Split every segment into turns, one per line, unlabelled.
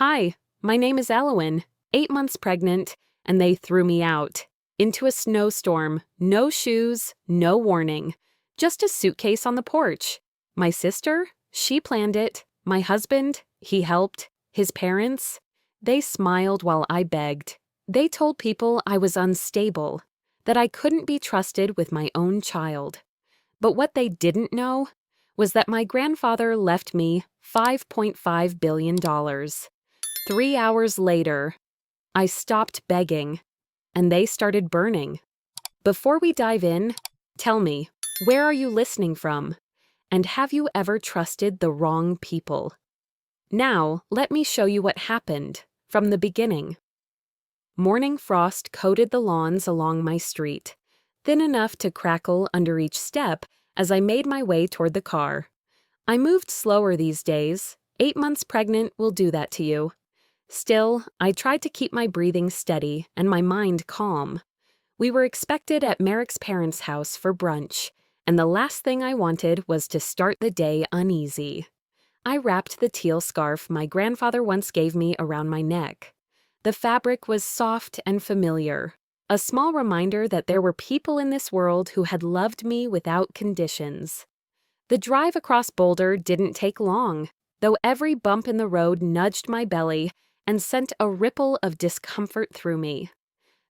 Hi, my name is Elowen, 8 months pregnant, and they threw me out. Into a snowstorm, no shoes, no warning. Just a suitcase on the porch. My sister? She planned it. My husband? He helped. His parents? They smiled while I begged. They told people I was unstable, that I couldn't be trusted with my own child. But what they didn't know was that my grandfather left me $5.5 billion. 3 hours later, I stopped begging, and they started burning. Before we dive in, tell me, where are you listening from? And have you ever trusted the wrong people? Now, let me show you what happened from the beginning. Morning frost coated the lawns along my street, thin enough to crackle under each step as I made my way toward the car. I moved slower these days. 8 months pregnant will do that to you. Still, I tried to keep my breathing steady and my mind calm. We were expected at Merrick's parents' house for brunch, and the last thing I wanted was to start the day uneasy. I wrapped the teal scarf my grandfather once gave me around my neck. The fabric was soft and familiar, a small reminder that there were people in this world who had loved me without conditions. The drive across Boulder didn't take long, though every bump in the road nudged my belly and sent a ripple of discomfort through me.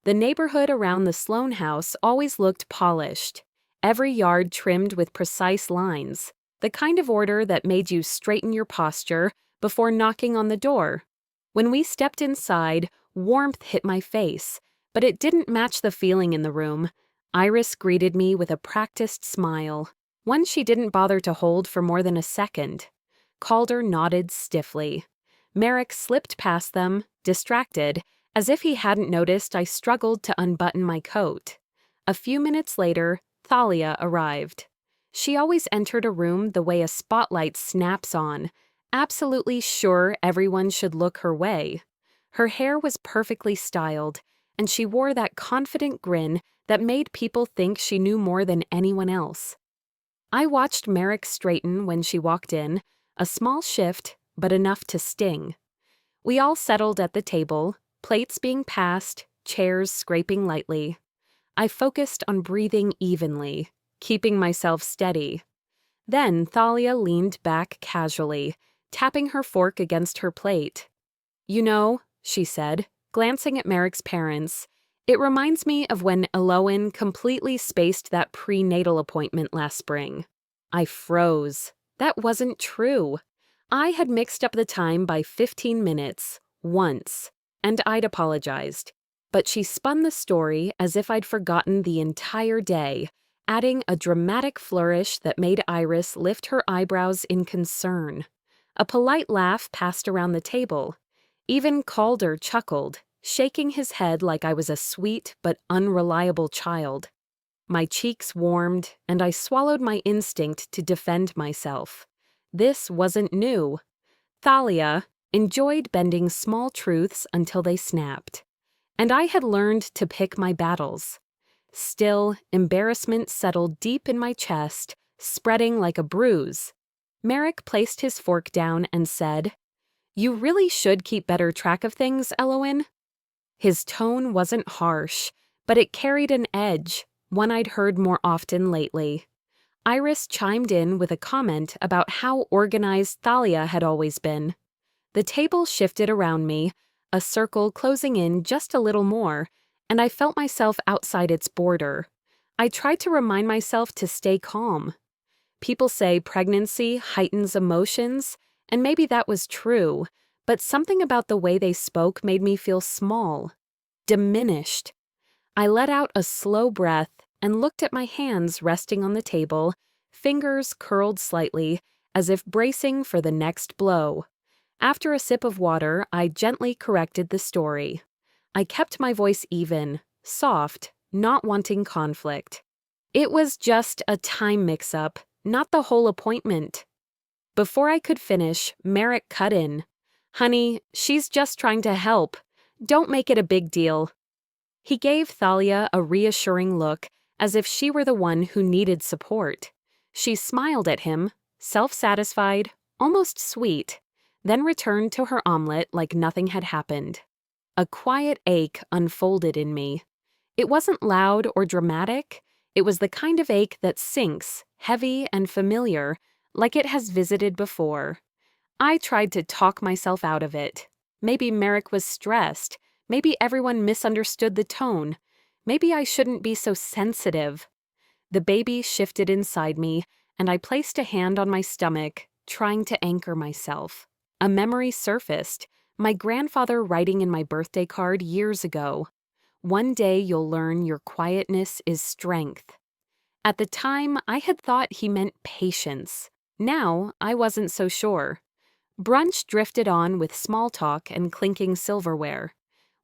The neighborhood around the Sloan house always looked polished, every yard trimmed with precise lines, the kind of order that made you straighten your posture before knocking on the door. When we stepped inside, warmth hit my face, but it didn't match the feeling in the room. Iris greeted me with a practiced smile, one she didn't bother to hold for more than a second. Calder nodded stiffly. Merrick slipped past them, distracted, as if he hadn't noticed I struggled to unbutton my coat. A few minutes later, Thalia arrived. She always entered a room the way a spotlight snaps on, absolutely sure everyone should look her way. Her hair was perfectly styled, and she wore that confident grin that made people think she knew more than anyone else. I watched Merrick straighten when she walked in, a small shift, but enough to sting. We all settled at the table, plates being passed, chairs scraping lightly. I focused on breathing evenly, keeping myself steady. Then Thalia leaned back casually, tapping her fork against her plate. "You know," she said, glancing at Merrick's parents, "it reminds me of when Elowen completely spaced that prenatal appointment last spring." I froze. That wasn't true. I had mixed up the time by 15 minutes, once, and I'd apologized. But she spun the story as if I'd forgotten the entire day, adding a dramatic flourish that made Iris lift her eyebrows in concern. A polite laugh passed around the table. Even Calder chuckled, shaking his head like I was a sweet but unreliable child. My cheeks warmed, and I swallowed my instinct to defend myself. This wasn't new. Thalia enjoyed bending small truths until they snapped. And I had learned to pick my battles. Still, embarrassment settled deep in my chest, spreading like a bruise. Merrick placed his fork down and said, "You really should keep better track of things, Elowen." His tone wasn't harsh, but it carried an edge, one I'd heard more often lately. Iris chimed in with a comment about how organized Thalia had always been. The table shifted around me, a circle closing in just a little more, and I felt myself outside its border. I tried to remind myself to stay calm. People say pregnancy heightens emotions, and maybe that was true, but something about the way they spoke made me feel small, diminished. I let out a slow breath and looked at my hands resting on the table, fingers curled slightly, as if bracing for the next blow. After a sip of water, I gently corrected the story. I kept my voice even, soft, not wanting conflict. It was just a time mix-up, not the whole appointment. Before I could finish, Merrick cut in. "Honey, she's just trying to help. Don't make it a big deal." He gave Thalia a reassuring look, as if she were the one who needed support. She smiled at him, self-satisfied, almost sweet. then returned to her omelet like nothing had happened. A quiet ache unfolded in me. It wasn't loud or dramatic. It was the kind of ache that sinks, heavy and familiar, like it has visited before. I tried to talk myself out of it. Maybe Merrick was stressed. Maybe everyone misunderstood the tone. Maybe I shouldn't be so sensitive. The baby shifted inside me, and I placed a hand on my stomach, trying to anchor myself. A memory surfaced, my grandfather writing in my birthday card years ago. One day you'll learn your quietness is strength. At the time, I had thought he meant patience. Now, I wasn't so sure. Brunch drifted on with small talk and clinking silverware.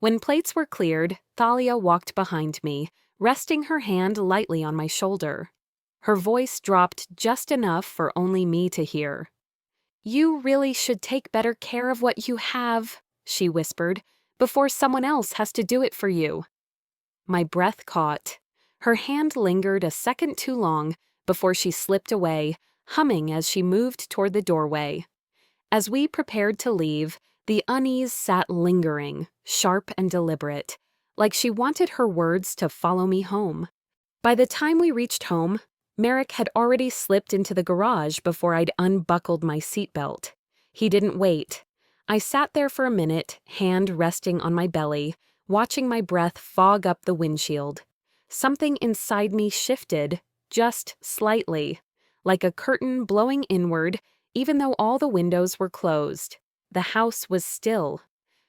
When plates were cleared, Thalia walked behind me, resting her hand lightly on my shoulder. Her voice dropped just enough for only me to hear. "You really should take better care of what you have," she whispered, "before someone else has to do it for you." My breath caught. Her hand lingered a second too long before she slipped away, humming as she moved toward the doorway. As we prepared to leave, the unease sat lingering, sharp and deliberate, like she wanted her words to follow me home. By the time we reached home, Merrick had already slipped into the garage before I'd unbuckled my seatbelt. He didn't wait. I sat there for a minute, hand resting on my belly, watching my breath fog up the windshield. Something inside me shifted, just slightly, like a curtain blowing inward, even though all the windows were closed. The house was still.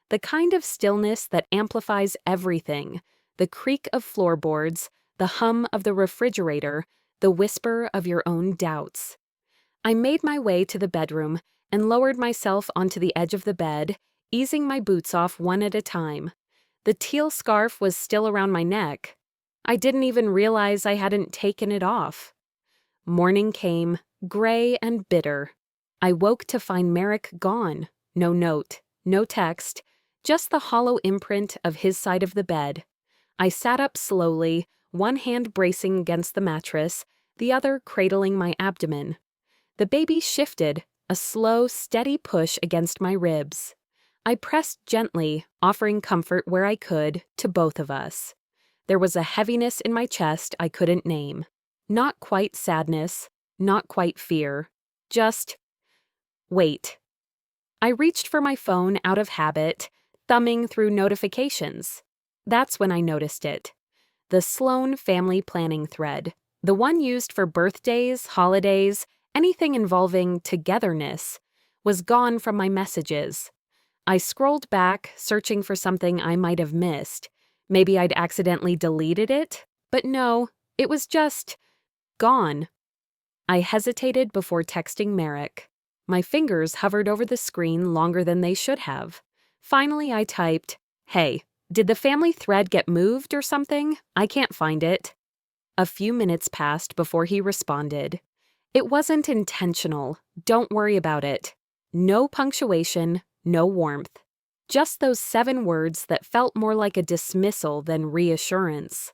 The kind of stillness that amplifies everything, the creak of floorboards, the hum of the refrigerator, the whisper of your own doubts. I made my way to the bedroom and lowered myself onto the edge of the bed, easing my boots off one at a time. The teal scarf was still around my neck. I didn't even realize I hadn't taken it off. Morning came, gray and bitter. I woke to find Merrick gone. No note, no text, just the hollow imprint of his side of the bed. I sat up slowly, one hand bracing against the mattress, the other cradling my abdomen. The baby shifted, a slow, steady push against my ribs. I pressed gently, offering comfort where I could, to both of us. There was a heaviness in my chest I couldn't name. Not quite sadness, not quite fear. Just wait. I reached for my phone out of habit, thumbing through notifications. That's when I noticed it. The Sloan family planning thread, the one used for birthdays, holidays, anything involving togetherness, was gone from my messages. I scrolled back, searching for something I might have missed. Maybe I'd accidentally deleted it, but no, it was just gone. I hesitated before texting Merrick. My fingers hovered over the screen longer than they should have. Finally, I typed, "Hey, did the family thread get moved or something? I can't find it." A few minutes passed before he responded. "It wasn't intentional. Don't worry about it." No punctuation, no warmth. Just those 7 words that felt more like a dismissal than reassurance.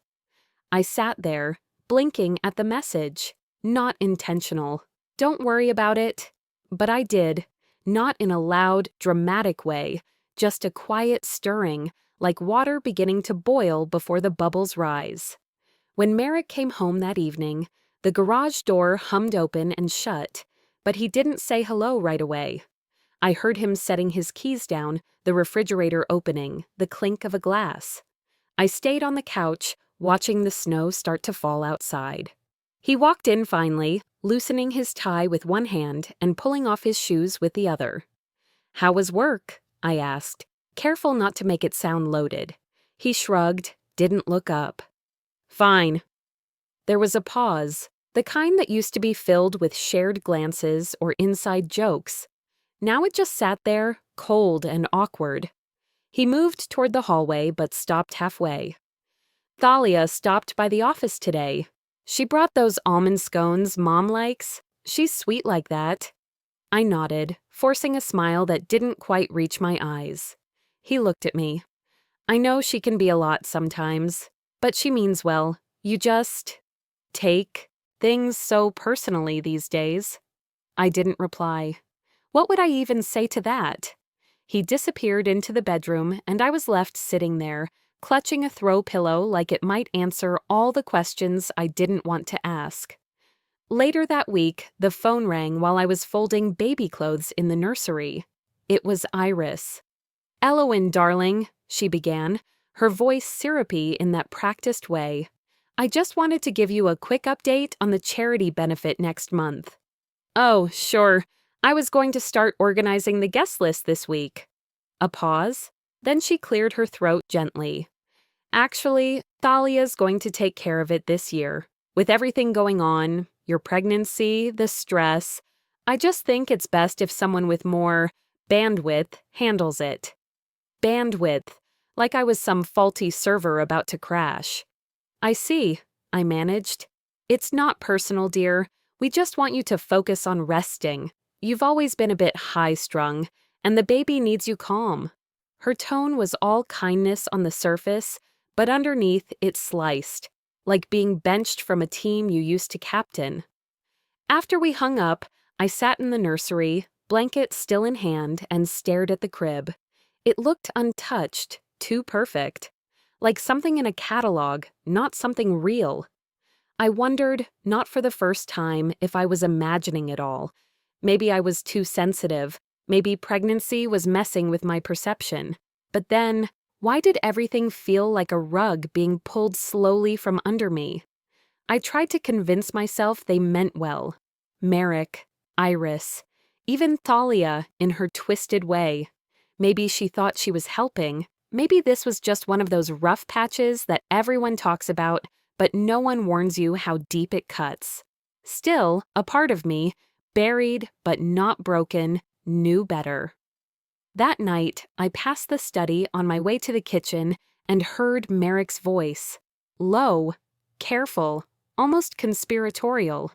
I sat there, blinking at the message. Not intentional. Don't worry about it. But I did. Not in a loud, dramatic way. Just a quiet stirring, like water beginning to boil before the bubbles rise. When Merrick came home that evening, the garage door hummed open and shut, but he didn't say hello right away. I heard him setting his keys down, the refrigerator opening, the clink of a glass. I stayed on the couch, watching the snow start to fall outside. He walked in finally, loosening his tie with one hand and pulling off his shoes with the other. "How was work?" I asked, careful not to make it sound loaded. He shrugged, didn't look up. "Fine." There was a pause, the kind that used to be filled with shared glances or inside jokes. Now it just sat there, cold and awkward. He moved toward the hallway but stopped halfway. "Thalia stopped by the office today. She brought those almond scones Mom likes. She's sweet like that." I nodded, forcing a smile that didn't quite reach my eyes. He looked at me. "I know she can be a lot sometimes, but she means well. You just take things so personally these days." I didn't reply. What would I even say to that? He disappeared into the bedroom, and I was left sitting there, clutching a throw pillow like it might answer all the questions I didn't want to ask. Later that week, the phone rang while I was folding baby clothes in the nursery. It was Iris. "Elowen, darling," she began, her voice syrupy in that practiced way. "I just wanted to give you a quick update on the charity benefit next month." "Oh, sure. I was going to start organizing the guest list this week." A pause. Then she cleared her throat gently. "Actually, Thalia's going to take care of it this year. With everything going on, your pregnancy, the stress, I just think it's best if someone with more bandwidth handles it." Bandwidth, like I was some faulty server about to crash. "I see," I managed. "It's not personal, dear. We just want you to focus on resting. You've always been a bit high-strung, and the baby needs you calm." Her tone was all kindness on the surface, but underneath it sliced, like being benched from a team you used to captain. After we hung up, I sat in the nursery, blanket still in hand, and stared at the crib. It looked untouched, too perfect. Like something in a catalog, not something real. I wondered, not for the first time, if I was imagining it all. Maybe I was too sensitive. Maybe pregnancy was messing with my perception. But then, why did everything feel like a rug being pulled slowly from under me? I tried to convince myself they meant well. Merrick, Iris, even Thalia in her twisted way. Maybe she thought she was helping. Maybe this was just one of those rough patches that everyone talks about, but no one warns you how deep it cuts. Still, a part of me, buried but not broken, knew better. That night, I passed the study on my way to the kitchen and heard Merrick's voice. Low, careful, almost conspiratorial.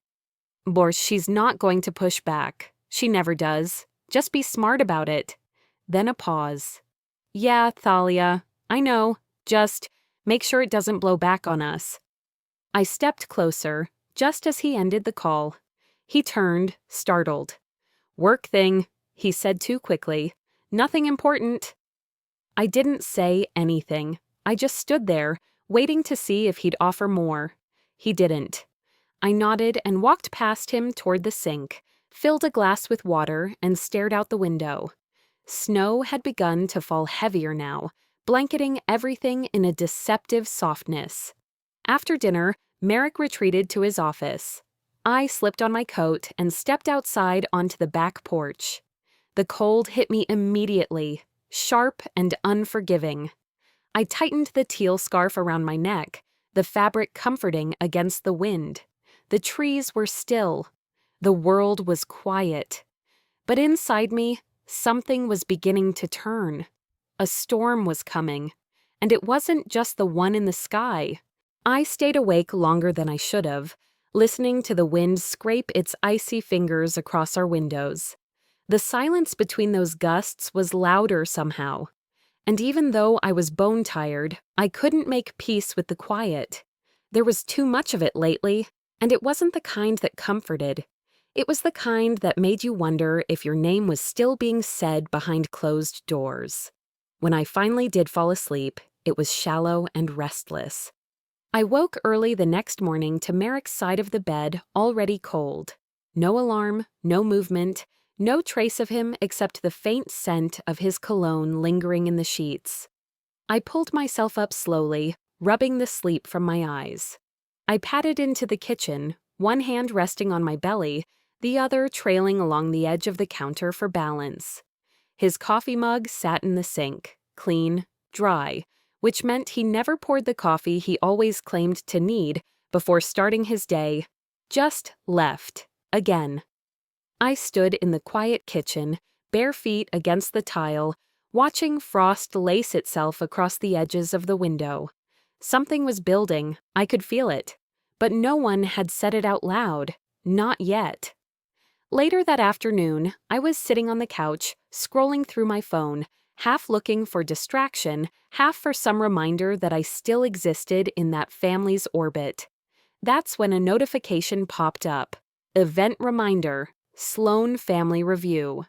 "Bors, she's not going to push back. She never does. Just be smart about it." Then a pause. "Yeah, Thalia, I know. Just make sure it doesn't blow back on us." I stepped closer, just as he ended the call. He turned, startled. "Work thing," he said too quickly. "Nothing important." I didn't say anything. I just stood there, waiting to see if he'd offer more. He didn't. I nodded and walked past him toward the sink, filled a glass with water, and stared out the window. Snow had begun to fall heavier now, blanketing everything in a deceptive softness. After dinner, Merrick retreated to his office. I slipped on my coat and stepped outside onto the back porch. The cold hit me immediately, sharp and unforgiving. I tightened the teal scarf around my neck, the fabric comforting against the wind. The trees were still. The world was quiet. But inside me, something was beginning to turn. A storm was coming, and it wasn't just the one in the sky. I stayed awake longer than I should have, listening to the wind scrape its icy fingers across our windows. The silence between those gusts was louder somehow. And even though I was bone-tired, I couldn't make peace with the quiet. There was too much of it lately, and it wasn't the kind that comforted. It was the kind that made you wonder if your name was still being said behind closed doors. When I finally did fall asleep, it was shallow and restless. I woke early the next morning to Merrick's side of the bed already cold. No alarm, no movement, no trace of him except the faint scent of his cologne lingering in the sheets. I pulled myself up slowly, rubbing the sleep from my eyes. I padded into the kitchen, one hand resting on my belly, the other trailing along the edge of the counter for balance. His coffee mug sat in the sink, clean, dry, which meant he never poured the coffee he always claimed to need before starting his day. Just left, again. I stood in the quiet kitchen, bare feet against the tile, watching frost lace itself across the edges of the window. Something was building, I could feel it. But no one had said it out loud, not yet. Later that afternoon, I was sitting on the couch, scrolling through my phone, half looking for distraction, half for some reminder that I still existed in that family's orbit. That's when a notification popped up. Event reminder, Sloan Family Review.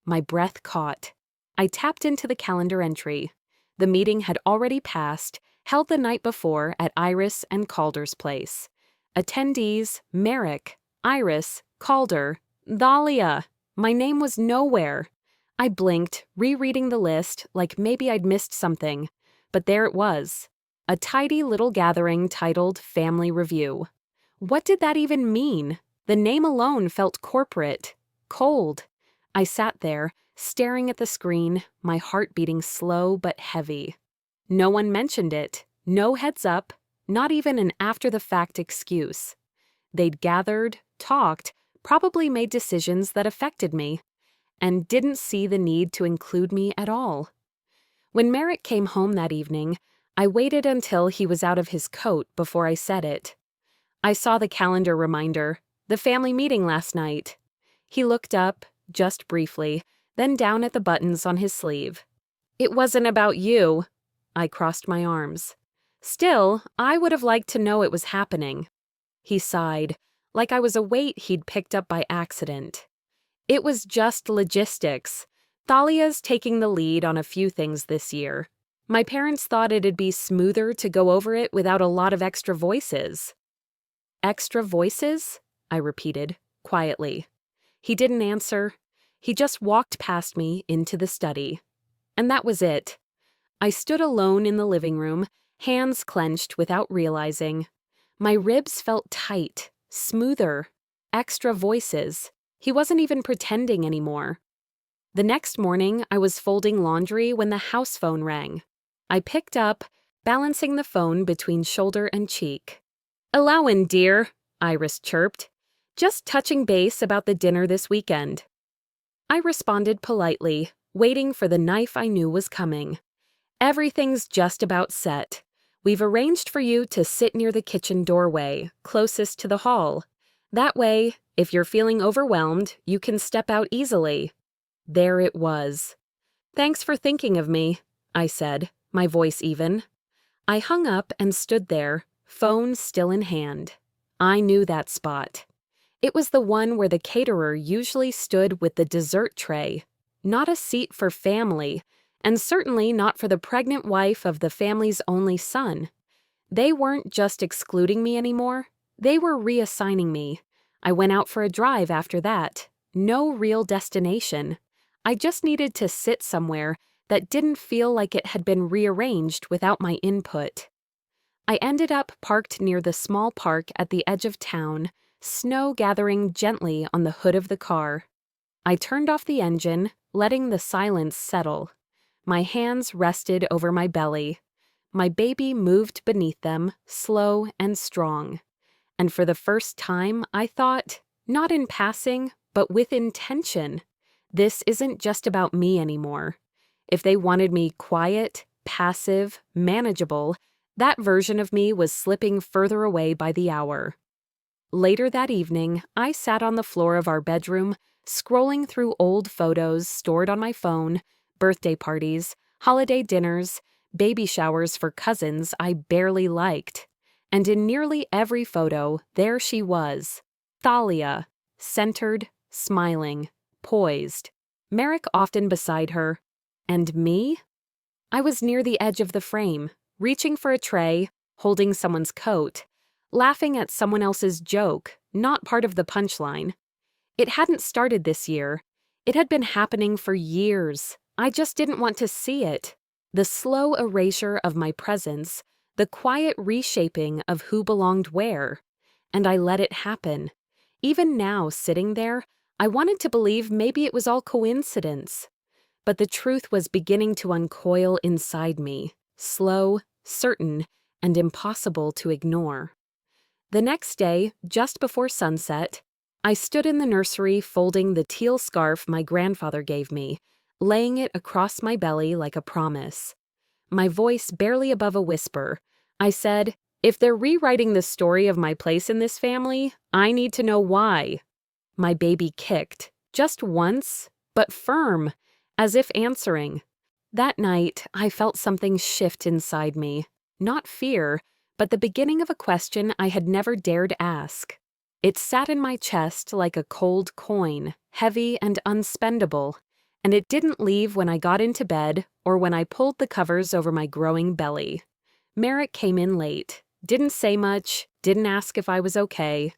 My breath caught. I tapped into the calendar entry. The meeting had already passed, held the night before at Iris and Calder's place. Attendees: Merrick, Iris, Calder, Thalia. My name was nowhere. I blinked, rereading the list like maybe I'd missed something. But there it was. A tidy little gathering titled Family Review. What did that even mean? The name alone felt corporate, cold. I sat there, staring at the screen, my heart beating slow but heavy. No one mentioned it, no heads up, not even an after-the-fact excuse. They'd gathered, talked, probably made decisions that affected me, and didn't see the need to include me at all. When Merrick came home that evening, I waited until he was out of his coat before I said it. I saw the calendar reminder, the family meeting last night. He looked up, just briefly, then down at the buttons on his sleeve. It wasn't about you. I crossed my arms. Still, I would have liked to know it was happening. He sighed, like I was a weight he'd picked up by accident. It was just logistics. Thalia's taking the lead on a few things this year. My parents thought it'd be smoother to go over it without a lot of extra voices. Extra voices? I repeated, quietly. He didn't answer. He just walked past me into the study. And that was it. I stood alone in the living room, hands clenched without realizing. My ribs felt tight, smoother. Extra voices. He wasn't even pretending anymore. The next morning, I was folding laundry when the house phone rang. I picked up, balancing the phone between shoulder and cheek. "Allowin', dear," Iris chirped. "Just touching base about the dinner this weekend." I responded politely, waiting for the knife I knew was coming. "Everything's just about set. We've arranged for you to sit near the kitchen doorway, closest to the hall. That way, if you're feeling overwhelmed, you can step out easily." There it was. "Thanks for thinking of me," I said, my voice even. I hung up and stood there, phone still in hand. I knew that spot. It was the one where the caterer usually stood with the dessert tray. Not a seat for family, and certainly not for the pregnant wife of the family's only son. They weren't just excluding me anymore, they were reassigning me. I went out for a drive after that. No real destination. I just needed to sit somewhere that didn't feel like it had been rearranged without my input. I ended up parked near the small park at the edge of town, snow gathering gently on the hood of the car. I turned off the engine, letting the silence settle. My hands rested over my belly. My baby moved beneath them, slow and strong. And for the first time, I thought, not in passing, but with intention, this isn't just about me anymore. If they wanted me quiet, passive, manageable, that version of me was slipping further away by the hour. Later that evening, I sat on the floor of our bedroom, scrolling through old photos stored on my phone, birthday parties, holiday dinners, baby showers for cousins I barely liked. And in nearly every photo, there she was, Thalia, centered, smiling, poised. Merrick often beside her. And me? I was near the edge of the frame, reaching for a tray, holding someone's coat, laughing at someone else's joke, not part of the punchline. It hadn't started this year. It had been happening for years. I just didn't want to see it. The slow erasure of my presence, the quiet reshaping of who belonged where. And I let it happen. Even now, sitting there, I wanted to believe maybe it was all coincidence. But the truth was beginning to uncoil inside me, slow, certain, and impossible to ignore. The next day, just before sunset, I stood in the nursery folding the teal scarf my grandfather gave me, laying it across my belly like a promise. My voice barely above a whisper, I said, "If they're rewriting the story of my place in this family, I need to know why." My baby kicked, just once, but firm, as if answering. That night, I felt something shift inside me. Not fear, but the beginning of a question I had never dared ask. It sat in my chest like a cold coin, heavy and unspendable, and it didn't leave when I got into bed or when I pulled the covers over my growing belly. Merrick came in late, didn't say much, didn't ask if I was okay,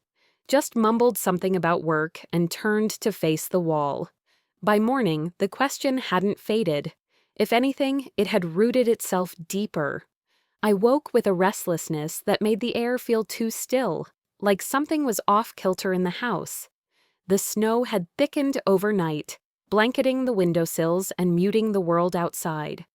just mumbled something about work and turned to face the wall. By morning, the question hadn't faded. If anything, it had rooted itself deeper. I woke with a restlessness that made the air feel too still, like something was off-kilter in the house. The snow had thickened overnight, blanketing the windowsills and muting the world outside.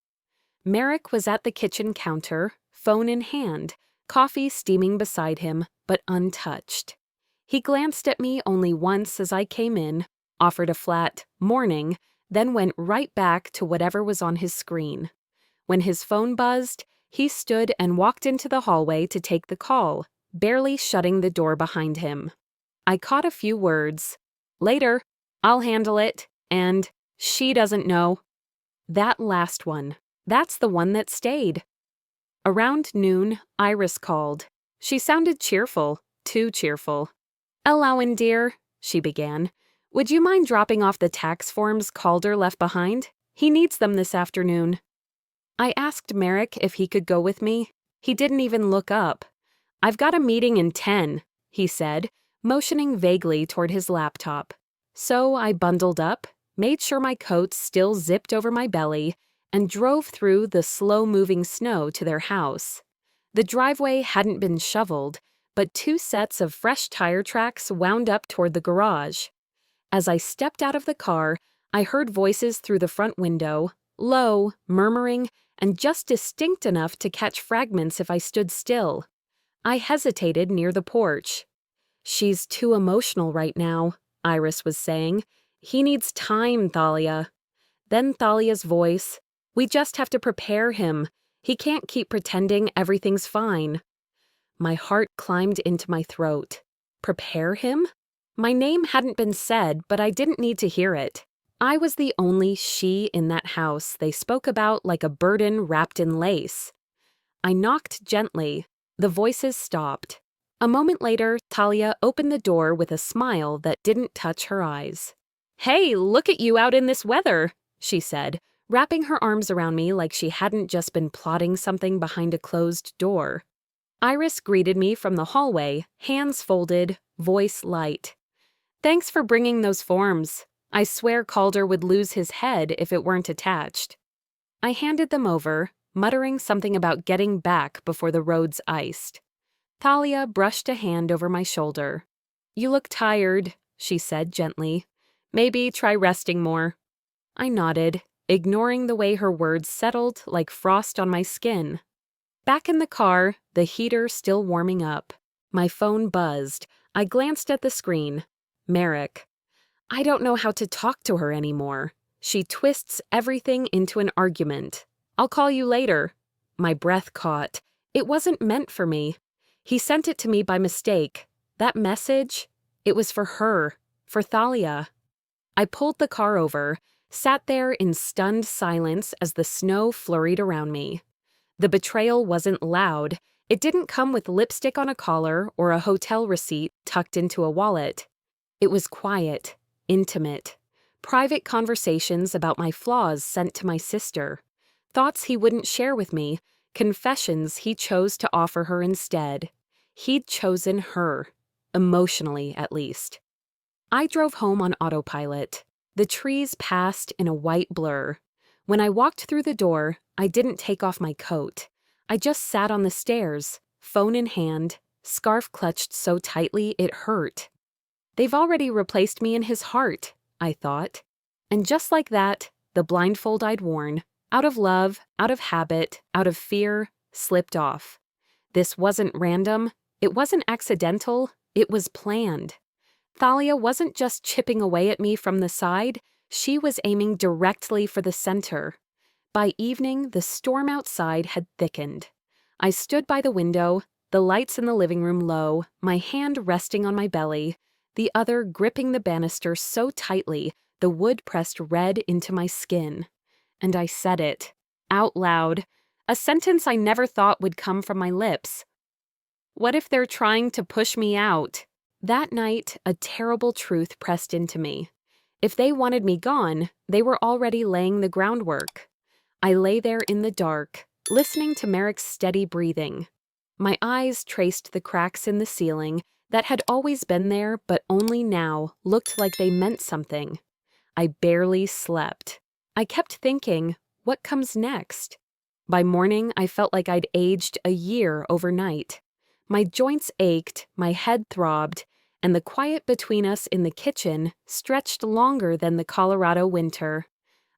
Merrick was at the kitchen counter, phone in hand, coffee steaming beside him, but untouched. He glanced at me only once as I came in, offered a flat "morning," then went right back to whatever was on his screen. When his phone buzzed, he stood and walked into the hallway to take the call, barely shutting the door behind him. I caught a few words. "Later, I'll handle it," and "she doesn't know." That last one, that's the one that stayed. Around noon, Iris called. She sounded cheerful, too cheerful. "Elowen, dear," she began, "would you mind dropping off the tax forms Calder left behind? He needs them this afternoon." I asked Merrick if he could go with me. He didn't even look up. "I've got a meeting in 10, he said, motioning vaguely toward his laptop. So I bundled up, made sure my coat still zipped over my belly, and drove through the slow-moving snow to their house. The driveway hadn't been shoveled, but 2 sets of fresh tire tracks wound up toward the garage. As I stepped out of the car, I heard voices through the front window, low, murmuring, and just distinct enough to catch fragments if I stood still. I hesitated near the porch. "She's too emotional right now," Iris was saying. "He needs time, Thalia." Then Thalia's voice, "We just have to prepare him. He can't keep pretending everything's fine." My heart climbed into my throat. Prepare him? My name hadn't been said, but I didn't need to hear it. I was the only she in that house they spoke about like a burden wrapped in lace. I knocked gently. The voices stopped. A moment later, Thalia opened the door with a smile that didn't touch her eyes. "Hey, look at you out in this weather," she said, wrapping her arms around me like she hadn't just been plotting something behind a closed door. Iris greeted me from the hallway, hands folded, voice light. "Thanks for bringing those forms. I swear Calder would lose his head if it weren't attached." I handed them over, muttering something about getting back before the roads iced. Thalia brushed a hand over my shoulder. "You look tired," she said gently. "Maybe try resting more." I nodded, ignoring the way her words settled like frost on my skin. Back in the car, the heater still warming up. My phone buzzed. I glanced at the screen. Merrick. I don't know how to talk to her anymore. She twists everything into an argument. "I'll call you later." My breath caught. It wasn't meant for me. He sent it to me by mistake. That message, it was for her, for Thalia. I pulled the car over, sat there in stunned silence as the snow flurried around me. The betrayal wasn't loud. It didn't come with lipstick on a collar or a hotel receipt tucked into a wallet. It was quiet, intimate. Private conversations about my flaws sent to my sister. Thoughts he wouldn't share with me, confessions he chose to offer her instead. He'd chosen her, emotionally at least. I drove home on autopilot. The trees passed in a white blur. When I walked through the door, I didn't take off my coat. I just sat on the stairs, phone in hand, scarf clutched so tightly it hurt. They've already replaced me in his heart, I thought. And just like that, the blindfold I'd worn, out of love, out of habit, out of fear, slipped off. This wasn't random. It wasn't accidental. It was planned. Thalia wasn't just chipping away at me from the side. She was aiming directly for the center. By evening, the storm outside had thickened. I stood by the window, the lights in the living room low, my hand resting on my belly, the other gripping the banister so tightly the wood pressed red into my skin. And I said it, out loud, a sentence I never thought would come from my lips. What if they're trying to push me out? That night, a terrible truth pressed into me. If they wanted me gone, they were already laying the groundwork. I lay there in the dark, listening to Merrick's steady breathing. My eyes traced the cracks in the ceiling that had always been there but only now looked like they meant something. I barely slept. I kept thinking, what comes next? By morning, I felt like I'd aged a year overnight. My joints ached, my head throbbed, and the quiet between us in the kitchen stretched longer than the Colorado winter.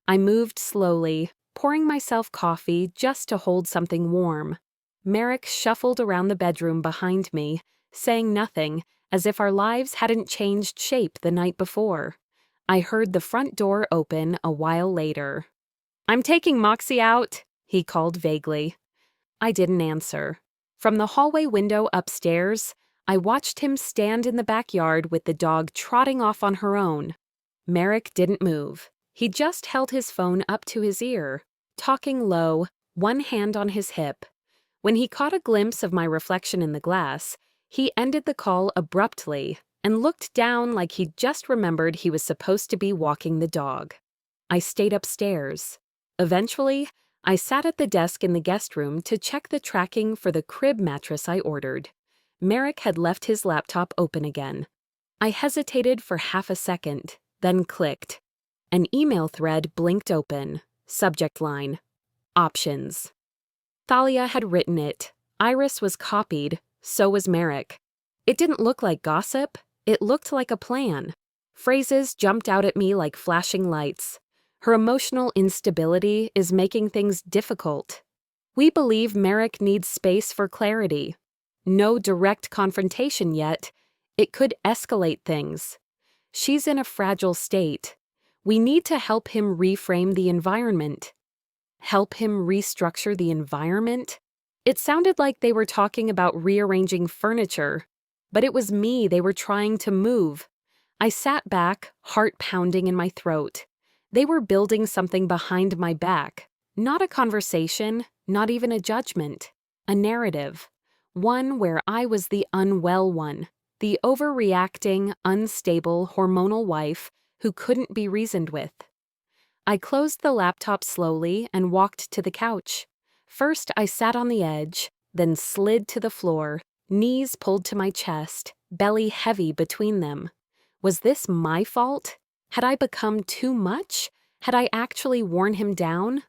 I moved slowly, pouring myself coffee just to hold something warm. Merrick shuffled around the bedroom behind me, saying nothing, as if our lives hadn't changed shape the night before. I heard the front door open a while later. "I'm taking Moxie out," he called vaguely. I didn't answer. From the hallway window upstairs, I watched him stand in the backyard with the dog trotting off on her own. Merrick didn't move. He just held his phone up to his ear, talking low, one hand on his hip. When he caught a glimpse of my reflection in the glass, he ended the call abruptly and looked down like he'd just remembered he was supposed to be walking the dog. I stayed upstairs. Eventually, I sat at the desk in the guest room to check the tracking for the crib mattress I ordered. Merrick had left his laptop open again. I hesitated for half a second, then clicked. An email thread blinked open. Subject line: Options. Thalia had written it. Iris was copied. So was Merrick. It didn't look like gossip. It looked like a plan. Phrases jumped out at me like flashing lights. Her emotional instability is making things difficult. We believe Merrick needs space for clarity. No direct confrontation yet. It could escalate things. She's in a fragile state. We need to help him reframe the environment. Help him restructure the environment? It sounded like they were talking about rearranging furniture, but it was me they were trying to move. I sat back, heart pounding in my throat. They were building something behind my back. Not a conversation, not even a judgment. A narrative. One where I was the unwell one, the overreacting, unstable, hormonal wife who couldn't be reasoned with. I closed the laptop slowly and walked to the couch. First, I sat on the edge, then slid to the floor, knees pulled to my chest, belly heavy between them. Was this my fault? Had I become too much? Had I actually worn him down?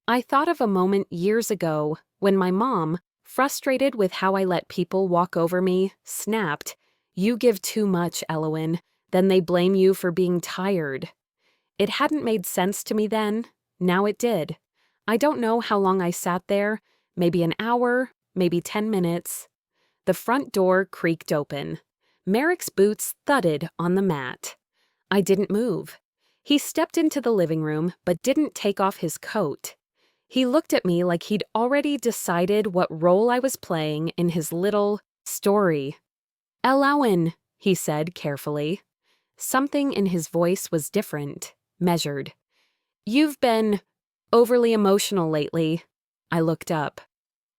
I thought of a moment years ago when my mom, frustrated with how I let people walk over me, snapped, "You give too much, Elowen. Then they blame you for being tired." It hadn't made sense to me then. Now it did. I don't know how long I sat there, maybe an hour, maybe 10 minutes. The front door creaked open. Merrick's boots thudded on the mat. I didn't move. He stepped into the living room but didn't take off his coat. He looked at me like he'd already decided what role I was playing in his little story. "Elowen," he said carefully. Something in his voice was different, measured. "You've been overly emotional lately." I looked up.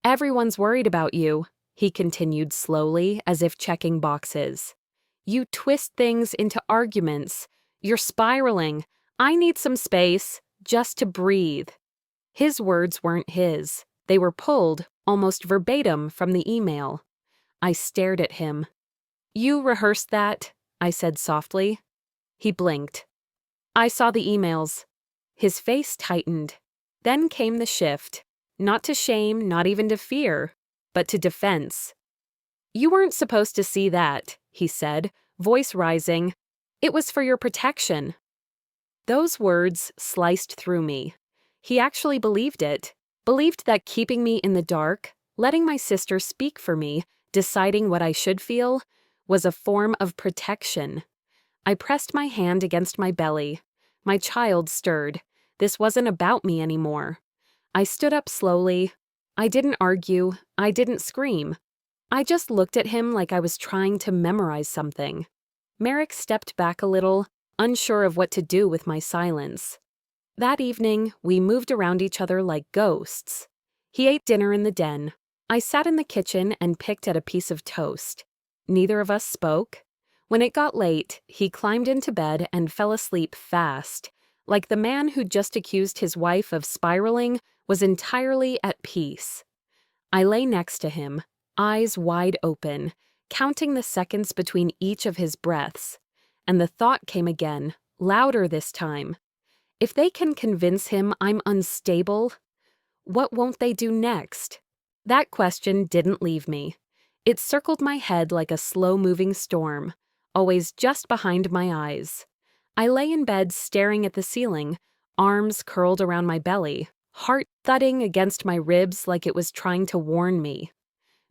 "Everyone's worried about you," he continued slowly, as if checking boxes. "You twist things into arguments. You're spiraling. I need some space, just to breathe." His words weren't his. They were pulled, almost verbatim, from the email. I stared at him. "You rehearsed that?" I said softly. He blinked. "I saw the emails." His face tightened. Then came the shift. Not to shame, not even to fear, but to defense. "You weren't supposed to see that," he said, voice rising. "It was for your protection." Those words sliced through me. He actually believed it. Believed that keeping me in the dark, letting my sister speak for me, deciding what I should feel, was a form of protection. I pressed my hand against my belly. My child stirred. This wasn't about me anymore. I stood up slowly. I didn't argue. I didn't scream. I just looked at him like I was trying to memorize something. Merrick stepped back a little, unsure of what to do with my silence. That evening, we moved around each other like ghosts. He ate dinner in the den. I sat in the kitchen and picked at a piece of toast. Neither of us spoke. When it got late, he climbed into bed and fell asleep fast, like the man who just accused his wife of spiraling was entirely at peace. I lay next to him, eyes wide open, counting the seconds between each of his breaths, and the thought came again, louder this time. If they can convince him I'm unstable, what won't they do next? That question didn't leave me. It circled my head like a slow-moving storm, always just behind my eyes. I lay in bed staring at the ceiling, arms curled around my belly, heart thudding against my ribs like it was trying to warn me.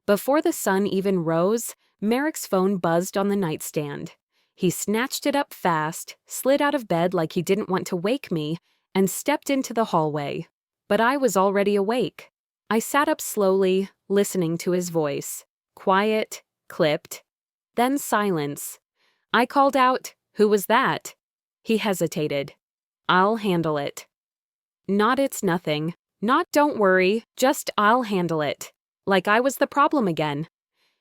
Before the sun even rose, Merrick's phone buzzed on the nightstand. He snatched it up fast, slid out of bed like he didn't want to wake me, and stepped into the hallway. But I was already awake. I sat up slowly, listening to his voice. Quiet, clipped, then silence. I called out, "Who was that?" He hesitated. "I'll handle it." Not "it's nothing," not "don't worry," just "I'll handle it." Like I was the problem again.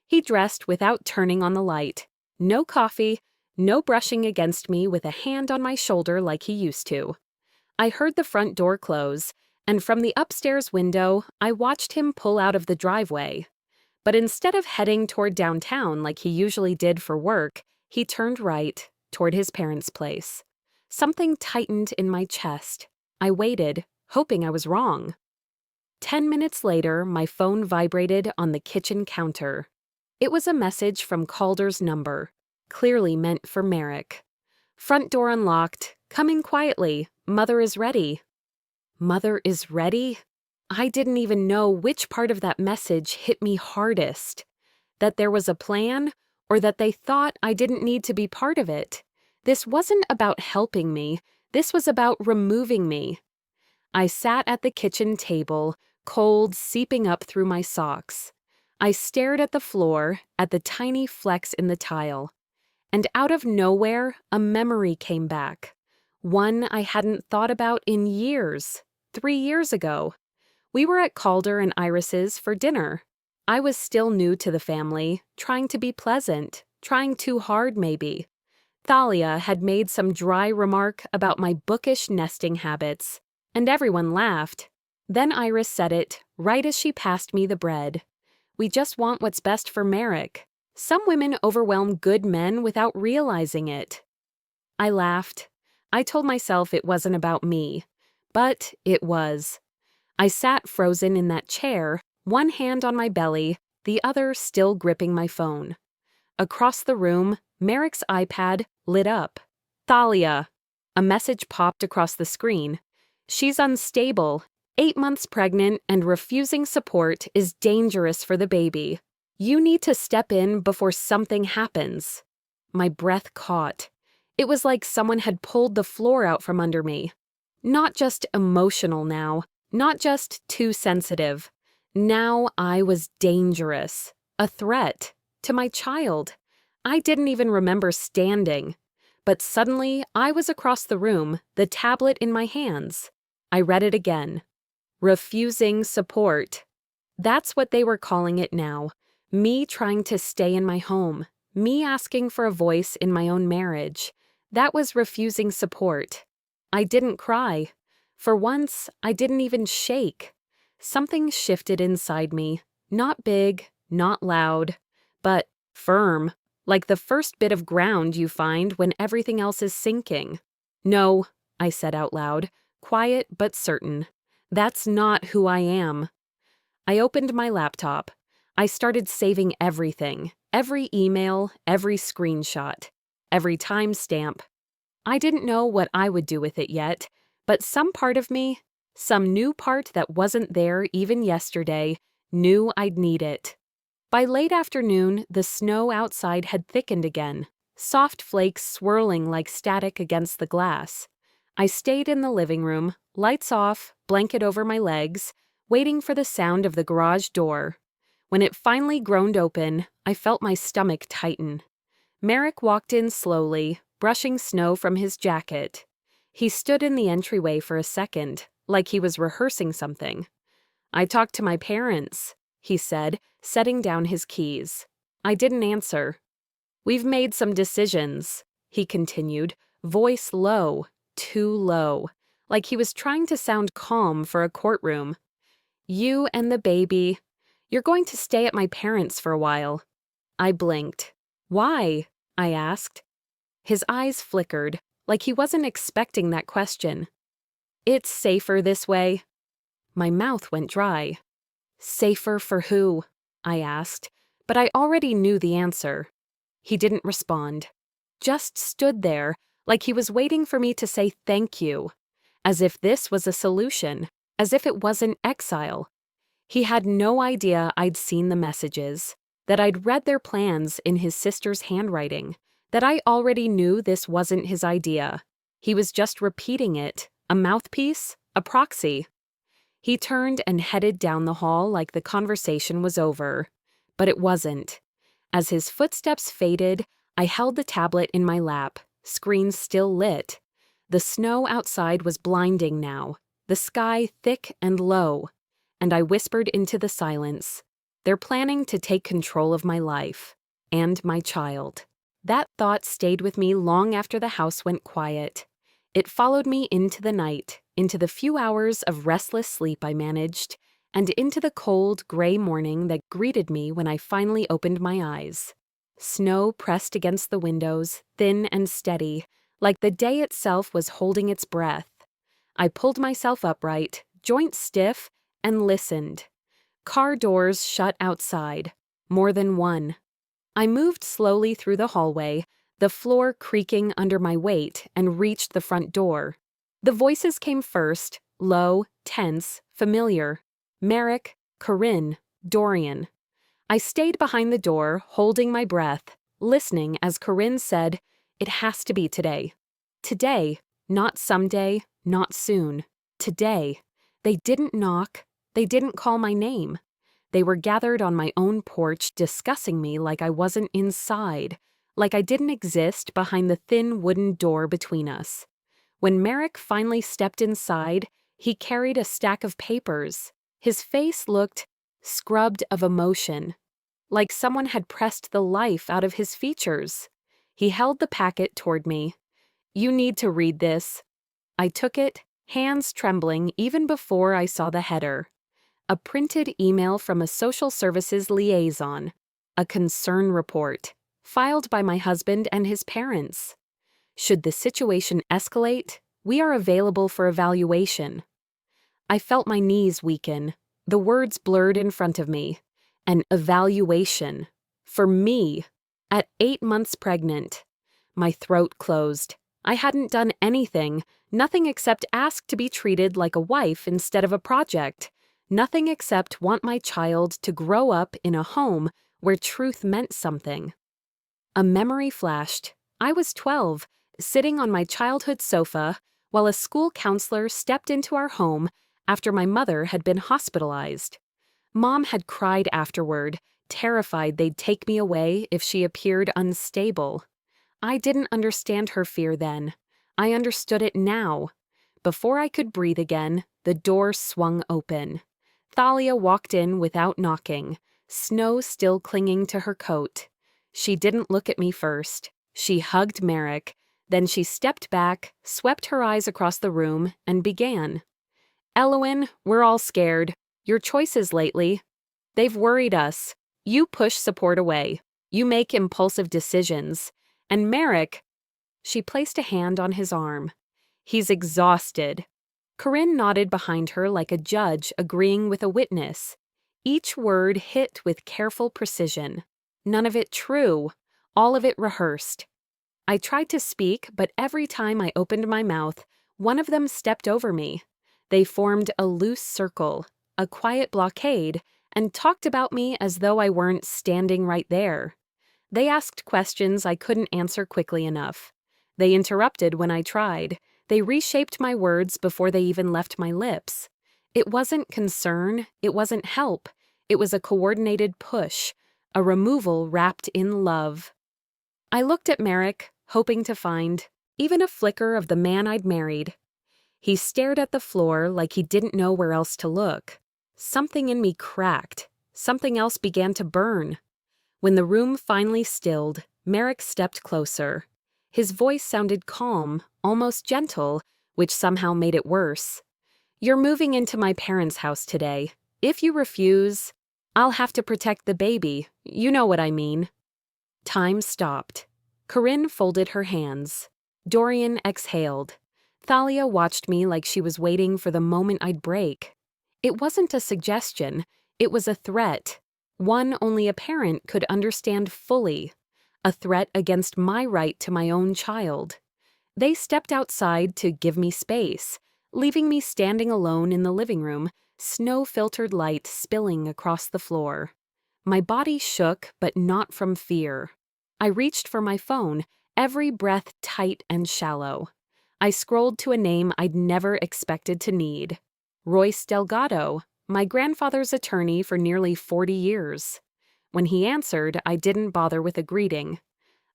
He dressed without turning on the light. No coffee, no brushing against me with a hand on my shoulder like he used to. I heard the front door close, and from the upstairs window, I watched him pull out of the driveway. But instead of heading toward downtown like he usually did for work, he turned right, toward his parents' place. Something tightened in my chest. I waited, hoping I was wrong. 10 minutes later, my phone vibrated on the kitchen counter. It was a message from Calder's number, clearly meant for Merrick. "Front door unlocked. Come in quietly. Mother is ready." Mother is ready? I didn't even know which part of that message hit me hardest. That there was a plan, or that they thought I didn't need to be part of it. This wasn't about helping me. This was about removing me. I sat at the kitchen table, cold seeping up through my socks. I stared at the floor, at the tiny flecks in the tile. And out of nowhere, a memory came back. One I hadn't thought about in years. 3 years ago. We were at Calder and Iris's for dinner. I was still new to the family, trying to be pleasant, trying too hard maybe. Thalia had made some dry remark about my bookish nesting habits, and everyone laughed. Then Iris said it, right as she passed me the bread. "We just want what's best for Merrick. Some women overwhelm good men without realizing it." I laughed. I told myself it wasn't about me. But it was. I sat frozen in that chair, one hand on my belly, the other still gripping my phone. Across the room, Merrick's iPad lit up. "Thalia." A message popped across the screen. "She's unstable, 8 months pregnant, and refusing support is dangerous for the baby. You need to step in before something happens." My breath caught. It was like someone had pulled the floor out from under me. Not just emotional now, not just too sensitive. Now I was dangerous, a threat, to my child. I didn't even remember standing. But suddenly, I was across the room, the tablet in my hands. I read it again. Refusing support. That's what they were calling it now. Me trying to stay in my home. Me asking for a voice in my own marriage. That was refusing support. I didn't cry. For once, I didn't even shake. Something shifted inside me. Not big, not loud, but firm, like the first bit of ground you find when everything else is sinking. "No," I said out loud, quiet but certain. "That's not who I am." I opened my laptop. I started saving everything, every email, every screenshot, every timestamp. I didn't know what I would do with it yet, but some part of me, some new part that wasn't there even yesterday, knew I'd need it. By late afternoon, the snow outside had thickened again, soft flakes swirling like static against the glass. I stayed in the living room, lights off, blanket over my legs, waiting for the sound of the garage door. When it finally groaned open, I felt my stomach tighten. Merrick walked in slowly, brushing snow from his jacket. He stood in the entryway for a second, like he was rehearsing something. "I talked to my parents," he said, setting down his keys. I didn't answer. We've made some decisions, he continued, voice low, too low, like he was trying to sound calm for a courtroom. You and the baby, you're going to stay at my parents' for a while. I blinked. Why? I asked. His eyes flickered, like he wasn't expecting that question. It's safer this way. My mouth went dry. Safer for who? I asked, but I already knew the answer. He didn't respond. Just stood there, like he was waiting for me to say thank you, as if this was a solution, as if it wasn't exile. He had no idea I'd seen the messages, that I'd read their plans in his sister's handwriting, that I already knew this wasn't his idea. He was just repeating it, a mouthpiece, a proxy. He turned and headed down the hall like the conversation was over. But it wasn't. As his footsteps faded, I held the tablet in my lap, screen still lit. The snow outside was blinding now, the sky thick and low, and I whispered into the silence, they're planning to take control of my life, and my child. That thought stayed with me long after the house went quiet. It followed me into the night, into the few hours of restless sleep I managed, and into the cold, gray morning that greeted me when I finally opened my eyes. Snow pressed against the windows, thin and steady, like the day itself was holding its breath. I pulled myself upright, joints stiff, and listened. Car doors shut outside, more than one. I moved slowly through the hallway, the floor creaking under my weight, and reached the front door. The voices came first, low, tense, familiar. Merrick, Corinne, Dorian. I stayed behind the door, holding my breath, listening as Corinne said, "It has to be today. Today, not someday, not soon. Today." They didn't knock. They didn't call my name. They were gathered on my own porch discussing me like I wasn't inside, like I didn't exist behind the thin wooden door between us. When Merrick finally stepped inside, he carried a stack of papers. His face looked scrubbed of emotion, like someone had pressed the life out of his features. He held the packet toward me. "You need to read this." I took it, hands trembling even before I saw the header. A printed email from a social services liaison, a concern report, filed by my husband and his parents. Should the situation escalate, we are available for evaluation. I felt my knees weaken. The words blurred in front of me. An evaluation. For me. At 8 months pregnant. My throat closed. I hadn't done anything, nothing except ask to be treated like a wife instead of a project. Nothing except want my child to grow up in a home where truth meant something. A memory flashed. I was 12, sitting on my childhood sofa, while a school counselor stepped into our home after my mother had been hospitalized. Mom had cried afterward, terrified they'd take me away if she appeared unstable. I didn't understand her fear then. I understood it now. Before I could breathe again, the door swung open. Thalia walked in without knocking, snow still clinging to her coat. She didn't look at me first. She hugged Merrick. Then she stepped back, swept her eyes across the room, and began. "Elowen, we're all scared. Your choices lately. They've worried us. You push support away. You make impulsive decisions. And Merrick..." She placed a hand on his arm. "He's exhausted." Corinne nodded behind her like a judge agreeing with a witness. Each word hit with careful precision. None of it true. All of it rehearsed. I tried to speak, but every time I opened my mouth, one of them stepped over me. They formed a loose circle, a quiet blockade, and talked about me as though I weren't standing right there. They asked questions I couldn't answer quickly enough. They interrupted when I tried. They reshaped my words before they even left my lips. It wasn't concern, it wasn't help. It was a coordinated push, a removal wrapped in love. I looked at Merrick, hoping to find even a flicker of the man I'd married. He stared at the floor like he didn't know where else to look. Something in me cracked. Something else began to burn. When the room finally stilled, Merrick stepped closer. His voice sounded calm, almost gentle, which somehow made it worse. "You're moving into my parents' house today. If you refuse, I'll have to protect the baby. You know what I mean." Time stopped. Corinne folded her hands. Dorian exhaled. Thalia watched me like she was waiting for the moment I'd break. It wasn't a suggestion. It was a threat. One only a parent could understand fully. A threat against my right to my own child. They stepped outside to give me space, leaving me standing alone in the living room, snow-filtered light spilling across the floor. My body shook, but not from fear. I reached for my phone, every breath tight and shallow. I scrolled to a name I'd never expected to need. Royce Delgado, my grandfather's attorney for nearly 40 years. When he answered, I didn't bother with a greeting.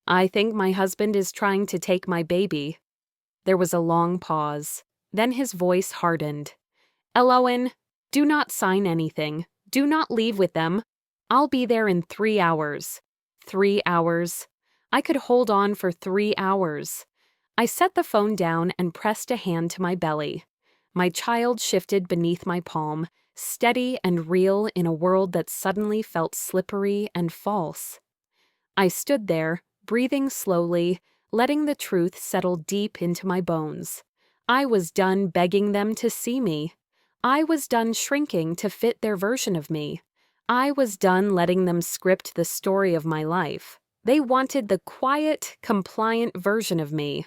"I think my husband is trying to take my baby." There was a long pause. Then his voice hardened. "Elowen, do not sign anything. Do not leave with them. I'll be there in 3 hours. 3 hours. I could hold on for 3 hours. I set the phone down and pressed a hand to my belly. My child shifted beneath my palm, steady and real in a world that suddenly felt slippery and false. I stood there, breathing slowly, letting the truth settle deep into my bones. I was done begging them to see me. I was done shrinking to fit their version of me. I was done letting them script the story of my life. They wanted the quiet, compliant version of me.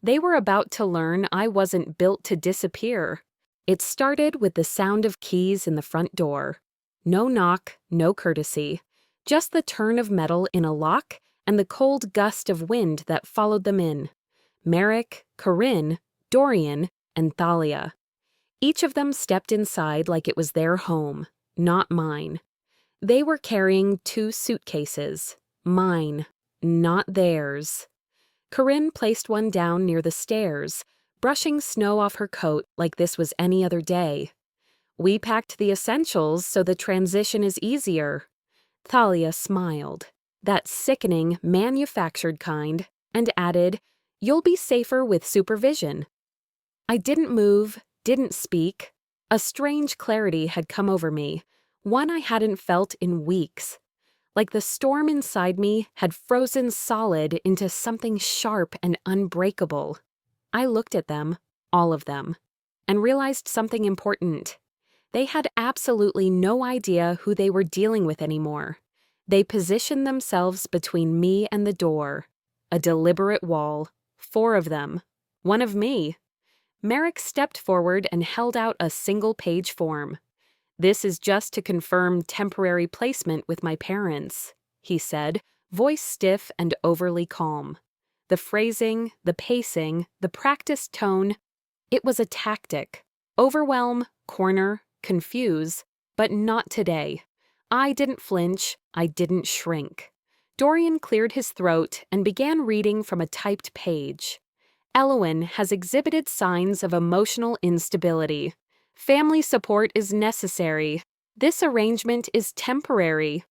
They were about to learn I wasn't built to disappear. It started with the sound of keys in the front door. No knock, no courtesy. Just the turn of metal in a lock and the cold gust of wind that followed them in. Merrick, Corinne, Dorian, and Thalia. Each of them stepped inside like it was their home, not mine. They were carrying 2 suitcases. Mine, not theirs. Corinne placed one down near the stairs, brushing snow off her coat like this was any other day. "We packed the essentials so the transition is easier." Thalia smiled, that sickening, manufactured kind, and added, "You'll be safer with supervision." I didn't move, didn't speak. A strange clarity had come over me, one I hadn't felt in weeks. Like the storm inside me had frozen solid into something sharp and unbreakable. I looked at them, all of them, and realized something important. They had absolutely no idea who they were dealing with anymore. They positioned themselves between me and the door. A deliberate wall. 4 of them. One of me. Merrick stepped forward and held out a single-page form. "This is just to confirm temporary placement with my parents," he said, voice stiff and overly calm. The phrasing, the pacing, the practiced tone, it was a tactic. Overwhelm, corner, confuse, but not today. I didn't flinch, I didn't shrink. Dorian cleared his throat and began reading from a typed page. "Elowen has exhibited signs of emotional instability. Family support is necessary. This arrangement is temporary."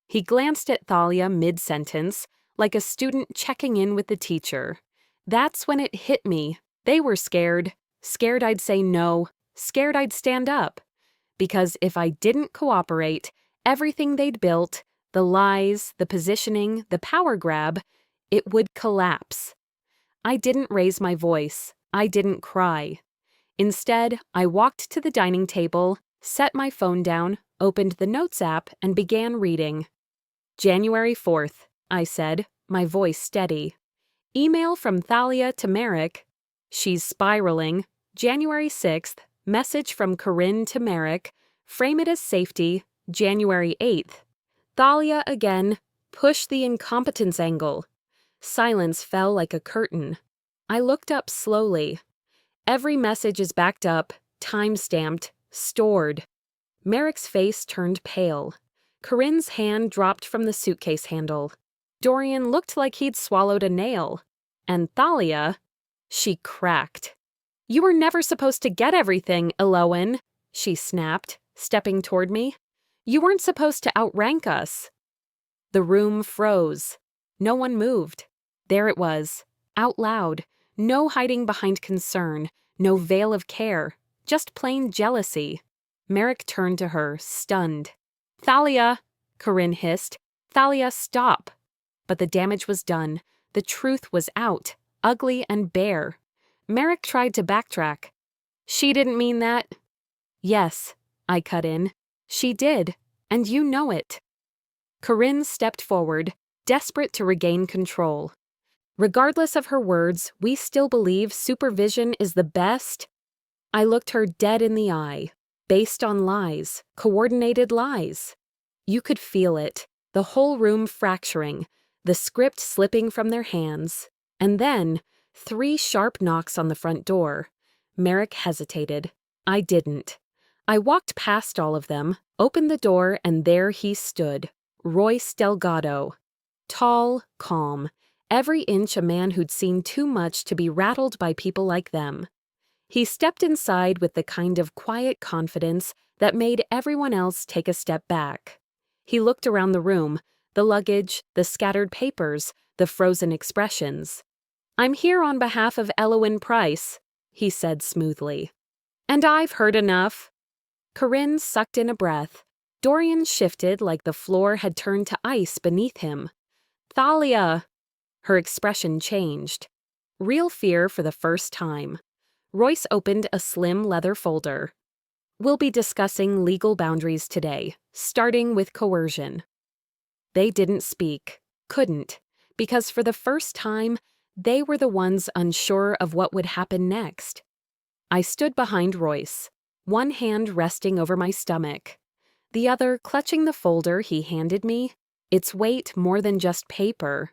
He glanced at Thalia mid-sentence, like a student checking in with the teacher. That's when it hit me. They were scared. Scared I'd say no. Scared I'd stand up. Because if I didn't cooperate, everything they'd built, the lies, the positioning, the power grab, it would collapse. I didn't raise my voice. I didn't cry. Instead, I walked to the dining table, set my phone down, opened the Notes app, and began reading. "January 4th, I said, my voice steady. "Email from Thalia to Merrick. She's spiraling. January 6th, message from Corinne to Merrick. Frame it as safety. January 8th. Thalia again. Push the incompetence angle." Silence fell like a curtain. I looked up slowly. Every message is backed up, time-stamped, stored. Merrick's face turned pale. Corinne's hand dropped from the suitcase handle. Dorian looked like he'd swallowed a nail. And Thalia, she cracked. "You were never supposed to get everything, Elowen," she snapped, stepping toward me. "You weren't supposed to outrank us." The room froze. No one moved. There it was, out loud, no hiding behind concern, no veil of care, just plain jealousy. Merrick turned to her, stunned. "Thalia!" Corinne hissed. "Thalia, stop!" But the damage was done. The truth was out, ugly and bare. Merrick tried to backtrack. "She didn't mean that." "Yes," I cut in. "She did, and you know it." Corinne stepped forward, desperate to regain control. "Regardless of her words, we still believe supervision is the best." I looked her dead in the eye, based on lies, coordinated lies. You could feel it, the whole room fracturing, the script slipping from their hands, and then 3 sharp knocks on the front door. Merrick hesitated. I didn't. I walked past all of them, opened the door, and there he stood, Royce Delgado. Tall, calm, every inch a man who'd seen too much to be rattled by people like them. He stepped inside with the kind of quiet confidence that made everyone else take a step back. He looked around the room, the luggage, the scattered papers, the frozen expressions. "I'm here on behalf of Elowyn Price," he said smoothly. "And I've heard enough." Corinne sucked in a breath. Dorian shifted like the floor had turned to ice beneath him. "Thalia!" Her expression changed. Real fear for the first time. Royce opened a slim leather folder. "We'll be discussing legal boundaries today, starting with coercion." They didn't speak, couldn't, because for the first time, they were the ones unsure of what would happen next. I stood behind Royce, one hand resting over my stomach, the other clutching the folder he handed me, its weight more than just paper.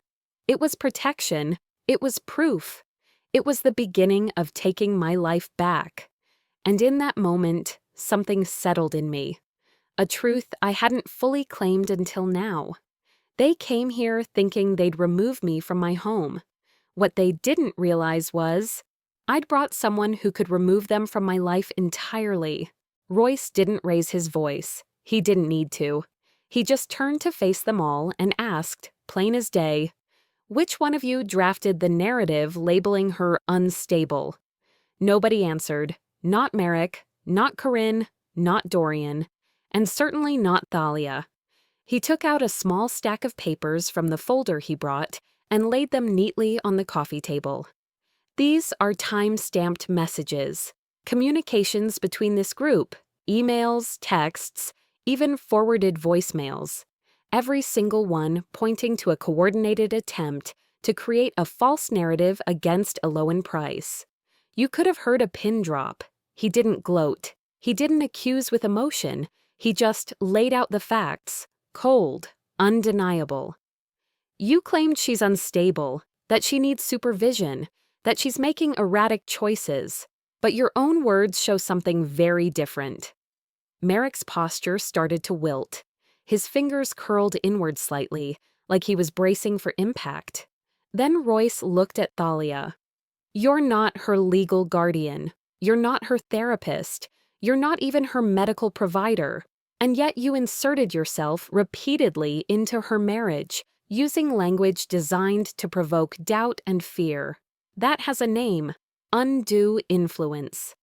It was protection, it was proof, it was the beginning of taking my life back. And in that moment, something settled in me, a truth I hadn't fully claimed until now. They came here thinking they'd remove me from my home. What they didn't realize was, I'd brought someone who could remove them from my life entirely. Royce didn't raise his voice. He didn't need to. He just turned to face them all and asked, plain as day, "Which one of you drafted the narrative labeling her unstable?" Nobody answered. Not Merrick, not Corinne, not Dorian, and certainly not Thalia. He took out a small stack of papers from the folder he brought and laid them neatly on the coffee table. "These are time-stamped messages, communications between this group, emails, texts, even forwarded voicemails, every single one pointing to a coordinated attempt to create a false narrative against Elowyn Price. You could have heard a pin drop. He didn't gloat. He didn't accuse with emotion. He just laid out the facts, cold, undeniable. You claimed she's unstable, that she needs supervision, that she's making erratic choices, but your own words show something very different." Merrick's posture started to wilt. His fingers curled inward slightly, like he was bracing for impact. Then Royce looked at Thalia. "You're not her legal guardian. You're not her therapist. You're not even her medical provider. And yet you inserted yourself repeatedly into her marriage, using language designed to provoke doubt and fear. That has a name: undue influence."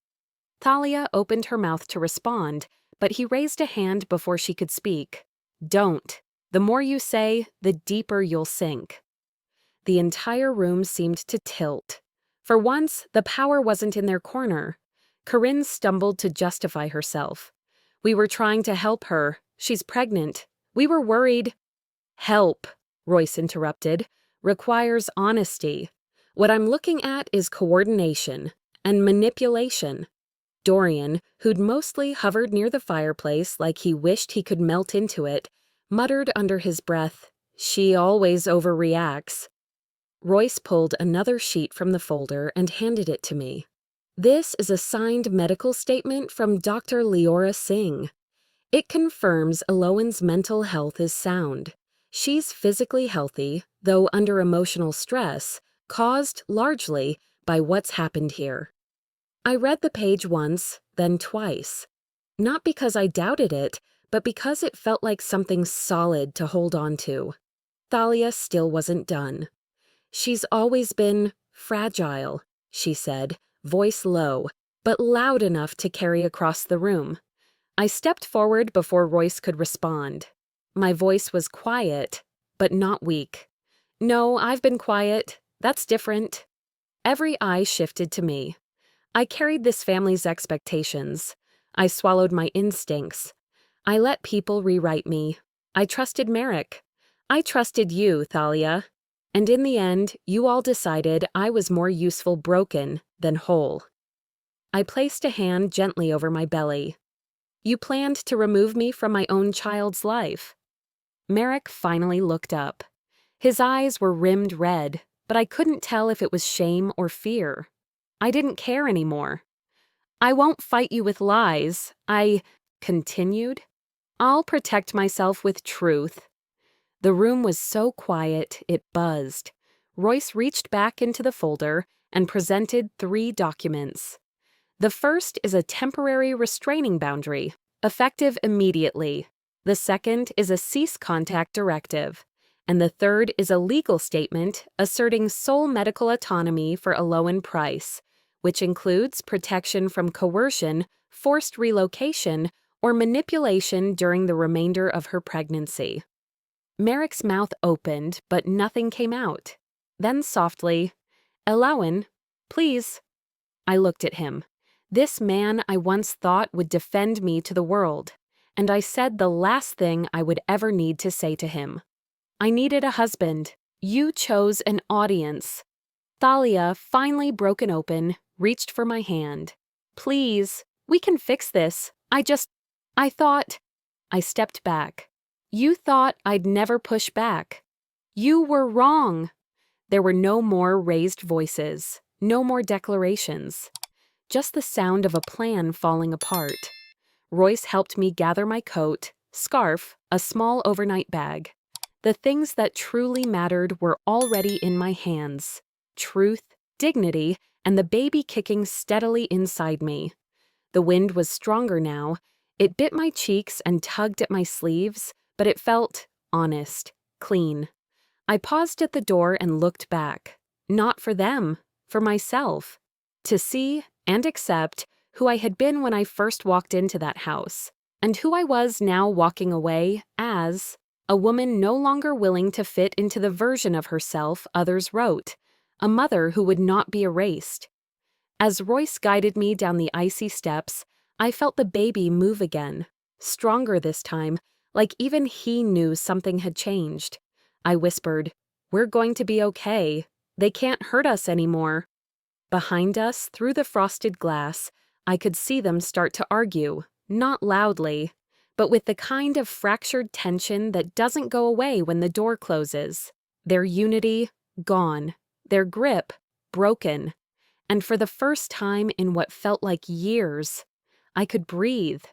Thalia opened her mouth to respond, but he raised a hand before she could speak. "Don't. The more you say, the deeper you'll sink." The entire room seemed to tilt. For once, the power wasn't in their corner. Corinne stumbled to justify herself. "We were trying to help her. She's pregnant. We were worried." "Help," Royce interrupted, "requires honesty. What I'm looking at is coordination and manipulation." Dorian, who'd mostly hovered near the fireplace like he wished he could melt into it, muttered under his breath, "She always overreacts." Royce pulled another sheet from the folder and handed it to me. "This is a signed medical statement from Dr. Leora Singh. It confirms Elowyn's mental health is sound. She's physically healthy, though under emotional stress, caused largely by what's happened here." I read the page once, then twice. Not because I doubted it, but because it felt like something solid to hold on to. Thalia still wasn't done. "She's always been fragile," she said, voice low, but loud enough to carry across the room. I stepped forward before Royce could respond. My voice was quiet, but not weak. "No, I've been quiet. That's different." Every eye shifted to me. I carried this family's expectations. I swallowed my instincts. I let people rewrite me. I trusted Merrick. I trusted you, Thalia. And in the end, you all decided I was more useful broken than whole. I placed a hand gently over my belly. "You planned to remove me from my own child's life." Merrick finally looked up. His eyes were rimmed red, but I couldn't tell if it was shame or fear. I didn't care anymore. "I won't fight you with lies," I continued. "I'll protect myself with truth." The room was so quiet, it buzzed. Royce reached back into the folder and presented 3 documents. The first is a temporary restraining boundary, effective immediately. The second is a cease contact directive. And the third is a legal statement asserting sole medical autonomy for Aloan Price, which includes protection from coercion, forced relocation, or manipulation during the remainder of her pregnancy. Merrick's mouth opened, but nothing came out. Then softly, "Aloan, please." I looked at him. This man I once thought would defend me to the world, and I said the last thing I would ever need to say to him. "I needed a husband. You chose an audience." Thalia, finally broken open, reached for my hand. "Please, we can fix this. I thought—" I stepped back. "You thought I'd never push back. You were wrong." There were no more raised voices, no more declarations. Just the sound of a plan falling apart. Royce helped me gather my coat, scarf, a small overnight bag. The things that truly mattered were already in my hands. Truth, dignity, and the baby kicking steadily inside me. The wind was stronger now. It bit my cheeks and tugged at my sleeves, but it felt honest, clean. I paused at the door and looked back. Not for them, for myself. To see and accept who I had been when I first walked into that house, and who I was now walking away as a woman no longer willing to fit into the version of herself others wrote, a mother who would not be erased. As Royce guided me down the icy steps, I felt the baby move again, stronger this time, like even he knew something had changed. I whispered, "We're going to be okay. They can't hurt us anymore." Behind us, through the frosted glass, I could see them start to argue, not loudly, but with the kind of fractured tension that doesn't go away when the door closes. Their unity, gone. Their grip, broken. And for the first time in what felt like years, I could breathe.